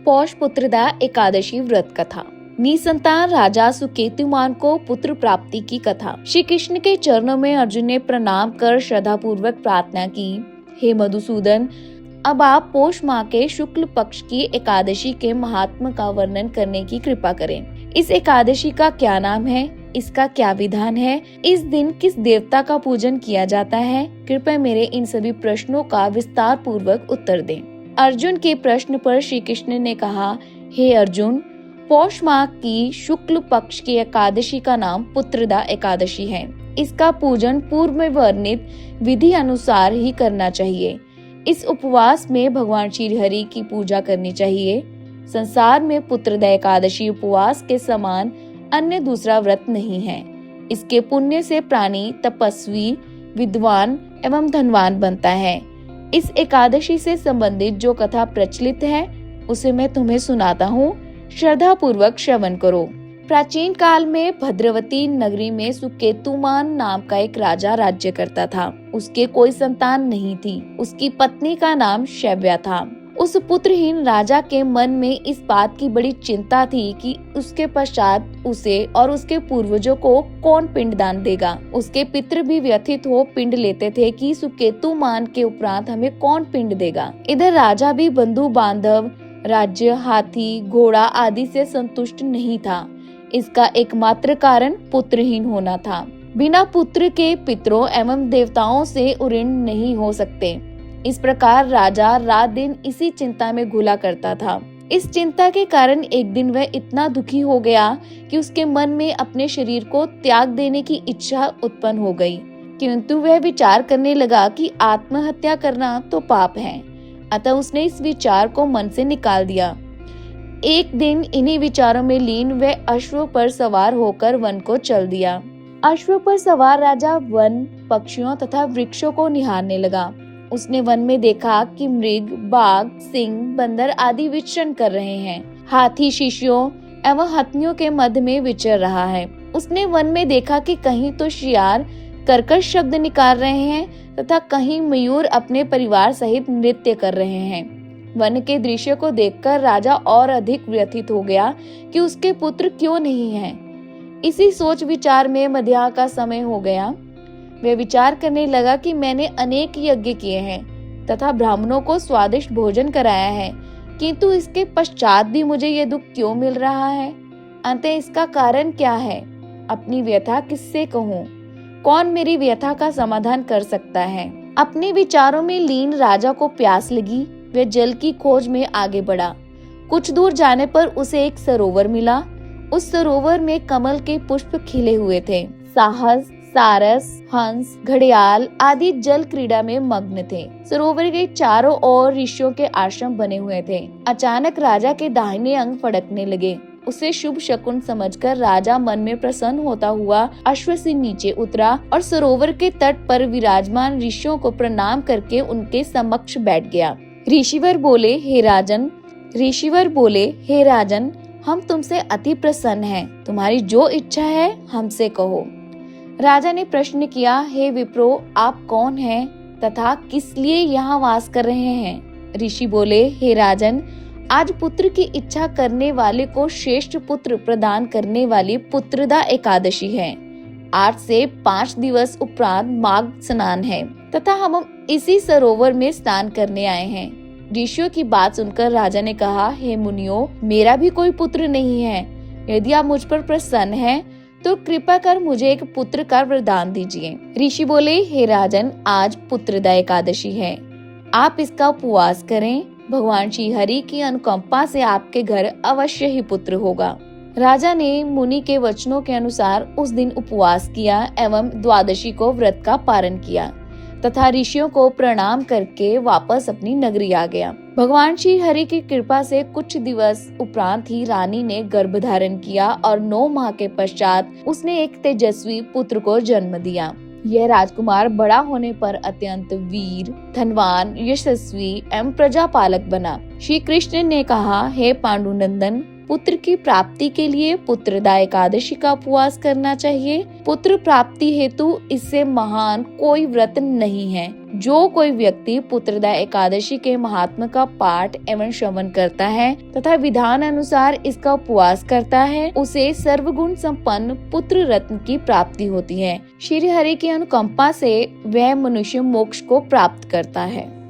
पौष पुत्रदा एकादशी व्रत कथा। निसंतान राजा सुकेतुमान को पुत्र प्राप्ति की कथा। श्री कृष्ण के चरणों में अर्जुन ने प्रणाम कर श्रद्धा पूर्वक प्रार्थना की, हे मधुसूदन, अब आप पौष माह के शुक्ल पक्ष की एकादशी के महात्म का वर्णन करने की कृपा करें। इस एकादशी का क्या नाम है, इसका क्या विधान है, इस दिन किस देवता का पूजन किया जाता है? कृपया मेरे इन सभी प्रश्नों का विस्तार पूर्वक उत्तर दें। अर्जुन के प्रश्न पर श्री कृष्ण ने कहा, हे अर्जुन, पौष माह की शुक्ल पक्ष की एकादशी का नाम पुत्रदा एकादशी है। इसका पूजन पूर्व में वर्णित विधि अनुसार ही करना चाहिए। इस उपवास में भगवान श्री हरि की पूजा करनी चाहिए। संसार में पुत्रदा एकादशी उपवास के समान अन्य दूसरा व्रत नहीं है। इसके पुण्य से प्राणी तपस्वी, विद्वान एवं धनवान बनता है। इस एकादशी से संबंधित जो कथा प्रचलित है उसे मैं तुम्हें सुनाता हूँ, श्रद्धा पूर्वक श्रवण करो। प्राचीन काल में भद्रवती नगरी में सुकेतुमान नाम का एक राजा राज्य करता था। उसके कोई संतान नहीं थी। उसकी पत्नी का नाम शैव्या था। उस पुत्रहीन राजा के मन में इस बात की बड़ी चिंता थी कि उसके पश्चात उसे और उसके पूर्वजों को कौन पिंडदान देगा। उसके पितृ भी व्यथित हो पिंड लेते थे कि सुकेतुमान के उपरांत हमें कौन पिंड देगा। इधर राजा भी बंधु बांधव, राज्य, हाथी, घोड़ा आदि से संतुष्ट नहीं था। इसका एकमात्र कारण पुत्रहीन होना था। बिना पुत्र के पितरों एवं देवताओं से ऋण नहीं हो सकते। इस प्रकार राजा रात दिन इसी चिंता में घुला करता था। इस चिंता के कारण एक दिन वह इतना दुखी हो गया कि उसके मन में अपने शरीर को त्याग देने की इच्छा उत्पन्न हो गई। किंतु वह विचार करने लगा कि आत्महत्या करना तो पाप है। अतः उसने इस विचार को मन से निकाल दिया। एक दिन इन्हीं विचारों में लीन वह अश्व पर सवार होकर वन को चल दिया। अश्व पर सवार राजा वन, पक्षियों तथा वृक्षों को निहारने लगा। उसने वन में देखा कि मृग, बाघ, सिंह, बंदर आदि विचरण कर रहे हैं। हाथी शीशियों एवं हथिनियों के मध्य में विचर रहा है। उसने वन में देखा कि कहीं तो शियार कर्कश शब्द निकाल रहे हैं तथा कहीं मयूर अपने परिवार सहित नृत्य कर रहे हैं। वन के दृश्य को देखकर राजा और अधिक व्यथित हो गया कि उसके पुत्र क्यों नहीं हैं। इसी सोच विचार में मध्याह्न का समय हो गया। वह विचार करने लगा कि मैंने अनेक यज्ञ किए हैं तथा ब्राह्मणों को स्वादिष्ट भोजन कराया है, किंतु इसके पश्चात भी मुझे यह दुख क्यों मिल रहा है? अंततः इसका कारण क्या है? अपनी व्यथा किससे कहूँ? कौन मेरी व्यथा का समाधान कर सकता है? अपने विचारों में लीन राजा को प्यास लगी। वह जल की खोज में आगे बढ़ा। कुछ दूर जाने पर उसे एक सरोवर मिला। उस सरोवर में कमल के पुष्प खिले हुए थे। साहस, सारस, हंस, घड़ियाल आदि जल क्रीड़ा में मग्न थे। सरोवर के चारों ओर ऋषियों के आश्रम बने हुए थे। अचानक राजा के दाहिने अंग फड़कने लगे। उसे शुभ शकुन समझकर राजा मन में प्रसन्न होता हुआ अश्व से नीचे उतरा और सरोवर के तट पर विराजमान ऋषियों को प्रणाम करके उनके समक्ष बैठ गया। ऋषिवर बोले, हे राजन, हम तुमसे अति प्रसन्न हैं। तुम्हारी जो इच्छा है हमसे कहो। राजा ने प्रश्न किया, हे विप्रो, आप कौन हैं तथा किस लिए यहाँ वास कर रहे हैं? ऋषि बोले, हे राजन, आज पुत्र की इच्छा करने वाले को श्रेष्ठ पुत्र प्रदान करने वाली पुत्रदा एकादशी है। 8 से 5 दिवस उपरांत माघ स्नान है तथा हम इसी सरोवर में स्नान करने आए हैं। ऋषियों की बात सुनकर राजा ने कहा, हे मुनियों, मेरा भी कोई पुत्र नहीं है। यदि आप मुझ पर प्रसन्न हैं, तो कृपा कर मुझे एक पुत्र का वरदान दीजिए। ऋषि बोले, हे राजन, आज पुत्रदा एकादशी है। आप इसका उपवास करें। भगवान श्री हरि की अनुकंपा से आपके घर अवश्य ही पुत्र होगा। राजा ने मुनि के वचनों के अनुसार उस दिन उपवास किया एवं द्वादशी को व्रत का पारण किया तथा ऋषियों को प्रणाम करके वापस अपनी नगरी आ गया। भगवान श्री हरि की कृपा से कुछ दिवस उपरांत ही रानी ने गर्भ धारण किया और 9 माह के पश्चात उसने एक तेजस्वी पुत्र को जन्म दिया। यह राजकुमार बड़ा होने पर अत्यंत वीर, धनवान, यशस्वी एवं प्रजापालक बना। श्री कृष्ण ने कहा, हे पांडुनंदन, पुत्र की प्राप्ति के लिए पुत्रदा एकादशी का उपवास करना चाहिए। पुत्र प्राप्ति हेतु इससे महान कोई व्रत नहीं है। जो कोई व्यक्ति पुत्रदा एकादशी के महात्म्य का पाठ एवं श्रवण करता है तथा विधान अनुसार इसका उपवास करता है, उसे सर्वगुण संपन्न पुत्र रत्न की प्राप्ति होती है। श्री हरि की अनुकंपा से वह मनुष्य मोक्ष को प्राप्त करता है।